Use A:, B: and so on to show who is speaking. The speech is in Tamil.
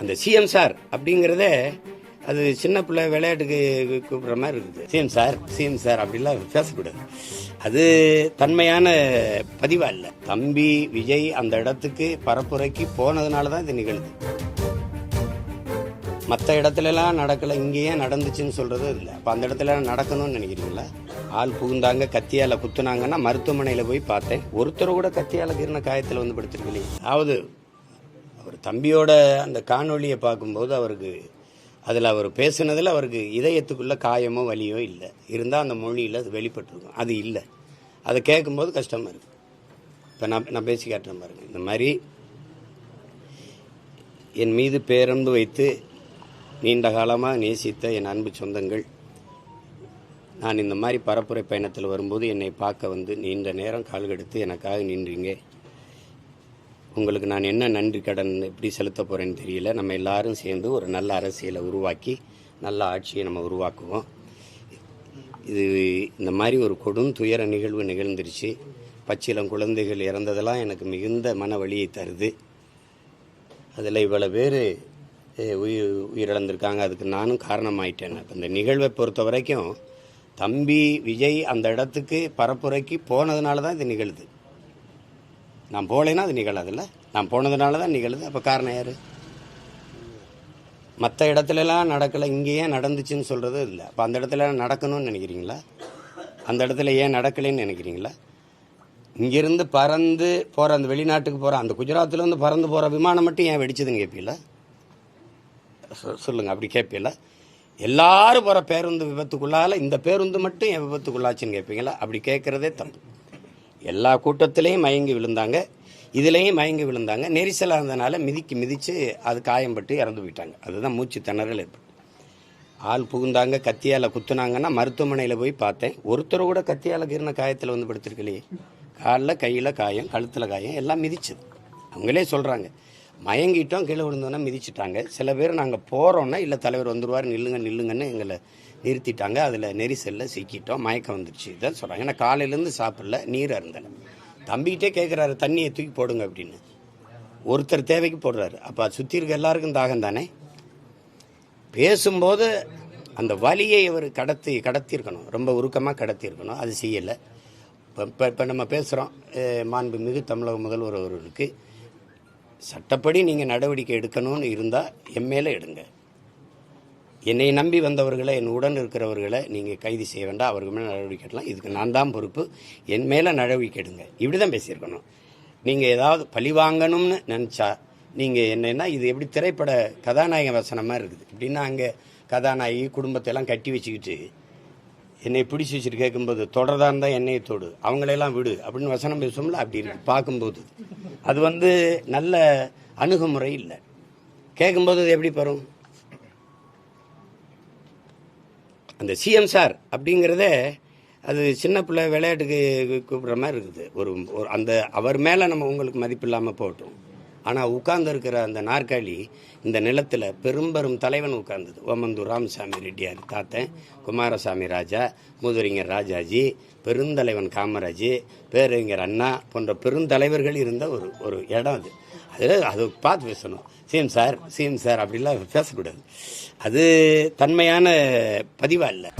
A: அந்த சிஎம் சார் அப்படிங்கிறதே அது சின்ன பிள்ளை விளையாட்டுக்கு கூப்பிடுற மாதிரி இருக்குது. சிஎம் சார் அப்படிலாம் பேசக்கூடாது. அது தன்மையான பதிவா இல்லை. தம்பி விஜய் அந்த இடத்துக்கு பரப்புரைக்கு போனதுனால தான் இது நிகழுது. மற்ற இடத்துல எல்லாம் நடக்கல, இங்கேயே நடந்துச்சுன்னு சொல்றது இல்லை. அப்ப அந்த இடத்துல நடக்கணும்னு நினைக்கிறீங்களா? ஆள் புகுந்தாங்க, கத்தியால குத்துனாங்கன்னா மருத்துவமனையில போய் பார்த்தேன். ஒருத்தர் கூட கத்தியால கீர்ன காயத்தில் வந்து படுத்திருக்கலையே. அதாவது அவர் தம்பியோட அந்த காணொலியை பார்க்கும்போது அவருக்கு அதில் அவர் பேசுனதில் அவருக்கு இதயத்துக்குள்ள காயமோ வலியோ இல்லை. இருந்தால் அந்த மொழியில் அது வெளிப்பட்டிருக்கும். அது இல்லை. அதை கேட்கும்போது கஷ்டமாக இருக்குது. இப்போ நான் பேசி காட்டுறேன் பாருங்க. இந்த மாதிரி என் மீது பேரன்பு வைத்து நீண்ட காலமாக நேசித்த என் அன்பு சொந்தங்கள், நான் இந்த மாதிரி பரப்புரை பயணத்தில் வரும்போது என்னை பார்க்க வந்து நீண்ட நேரம் கால் கெடுத்து எனக்காக நின்றீங்க. உங்களுக்கு நான் என்ன நன்றி கடன் எப்படி செலுத்த போகிறேன்னு தெரியல. நம்ம எல்லாரும் சேர்ந்து ஒரு நல்ல அரசியலை உருவாக்கி நல்ல ஆட்சியை நம்ம உருவாக்குவோம். இது இந்த மாதிரி ஒரு கொடும் துயர நிகழ்வு நிகழ்ந்துருச்சு. பச்சிலம் குழந்தைகள் இறந்ததெல்லாம் எனக்கு மிகுந்த மன வலியை தருது. அதில் இவ்வளோ பேர் உயிரிழந்திருக்காங்க. அதுக்கு நானும் காரணமாயிட்டேன். இந்த நிகழ்வை பொறுத்த வரைக்கும் தம்பி விஜய் அந்த இடத்துக்கு பரப்புரைக்கு போனதுனால தான் இது நிகழுது. நான் போகலைன்னா அது நிகழாதுல்ல. நான் போனதுனால தான் நிகழுது. அப்போ காரணம் யார்? மற்ற இடத்துலலாம் நடக்கலை, இங்கேயே நடந்துச்சுன்னு சொல்கிறது இல்லை. அப்போ அந்த இடத்துல நடக்கணும்னு நினைக்கிறீங்களா? அந்த இடத்துல ஏன் நடக்கலைன்னு நினைக்கிறீங்களா? இங்கேருந்து பறந்து போகிற அந்த வெளிநாட்டுக்கு போகிற அந்த குஜராத்தில் பறந்து போகிற விமானம் மட்டும் ஏன் வெடிச்சதுன்னு கேட்பீங்களா? சொல்லுங்கள், அப்படி கேட்பீங்களா? எல்லாரும் போகிற பேருந்து விபத்துக்குள்ளால இந்த பேருந்து மட்டும் ஏன் விபத்துக்குள்ளாச்சுன்னு கேட்பீங்களா? அப்படி கேட்குறதே தப்பு. எல்லா கூட்டத்திலையும் மயங்கி விழுந்தாங்க, இதுலேயும் மயங்கி விழுந்தாங்க. நெரிசலாக இருந்தனால மிதிச்சு அது காயம்பட்டு இறந்து போயிட்டாங்க. அதுதான் மூச்சு திணறல் ஏற்பட்டு. ஆள் புகுந்தாங்க, கத்தியால் குத்துனாங்கன்னா மருத்துவமனையில் போய் பார்த்தேன். ஒருத்தர் கூட கத்தியால் கீர்ன காயத்தில் வந்து படுத்திருக்கலையே. காலில் கையில் காயம், கழுத்தில் காயம், எல்லாம் மிதிச்சது. அவங்களே சொல்கிறாங்க, மயங்கிட்டோம், கீழே விழுந்தோன்னா மிதிச்சிட்டாங்க. சில பேர் நாங்கள் போகிறோன்னா இல்லை தலைவர் வந்துடுவார், நில்லுங்கன்னு எங்களை நிறுத்திட்டாங்க. அதில் நெரிசலில் சிக்கிட்டோம், மயக்கம் வந்துடுச்சு, இதான் சொல்கிறாங்க. ஏன்னா காலையிலேருந்து சாப்பிடல, நீர் அருந்தலை. தம்பிக்கிட்டே கேட்குறாரு, தண்ணியை தூக்கி போடுங்க அப்படின்னு. ஒருத்தர் தேவைக்கு போடுறாரு. அப்போ அது சுற்றி இருக்க எல்லாருக்கும் தாகம் தானே. பேசும்போது அந்த வலியை அவர் கடத்தியிருக்கணும், ரொம்ப உருக்கமாக கடத்தியிருக்கணும். அது செய்யலை. இப்போ நம்ம பேசுகிறோம், மாண்புமிகு தமிழக முதல்வர் அவர்களுக்கு சட்டப்படி நீங்கள் நடவடிக்கை எடுக்கணும்னு இருந்தால் என் மேலே எடுங்க. என்னை நம்பி வந்தவர்களை, என் உடன் இருக்கிறவர்களை நீங்கள் கைது செய்ய வேண்டாம், அவருக்கு மேலே நடவடிக்கை எடுக்கலாம். இதுக்கு நான் தான் பொறுப்பு, என் மேலே நடவடிக்கை எடுங்க. இப்படி தான் பேசியிருக்கணும். நீங்கள் ஏதாவது பழி வாங்கணும்னு நினச்சா நீங்கள் என்னென்னா, இது எப்படி திரைப்பட கதாநாயக வசனமாக இருக்குது. இப்படின்னா அங்கே கதாநாயகி குடும்பத்தையெல்லாம் கட்டி வச்சுக்கிட்டு என்னை பிடிச்சி வச்சுட்டு கேட்கும்போது தொடர்தான் இருந்தால் என்னையை தொடு, அவங்களையெல்லாம் விடு அப்படின்னு வசனம் பேசுவோம்ல, அப்படி இருக்கு பார்க்கும்போது. அது நல்ல அணுகுமுறை இல்லை. கேட்கும்போது அது எப்படி வரும்? அந்த சிஎம் சார் அப்படிங்கிறதே அது சின்ன பிள்ளை விளையாட்டுக்கு கூப்பிடுற மாதிரி இருக்குது. ஒரு அந்த அவர் மேலே நம்ம உங்களுக்கு மதிப்பு இல்லாமல் போட்டோம். ஆனால் உட்கார்ந்து இருக்கிற அந்த நாற்காலி இந்த நிலத்தில் பெரும்பெரும் தலைவன் உட்கார்ந்தது. ஓமந்தூர் ராமசாமி ரெட்டியார் தாத்தன், குமாரசாமி ராஜா, மூதுரிஞர் ராஜாஜி, பெருந்தலைவன் காமராஜ், பேரறிஞர் அண்ணா போன்ற பெருந்தலைவர்கள் இருந்த ஒரு இடம் அது. அதில் அது பார்த்து பேசணும். சிஎம் சார் அப்படிலாம் பேசக்கூடாது. அது தன்மையான பதிவா இல்லை.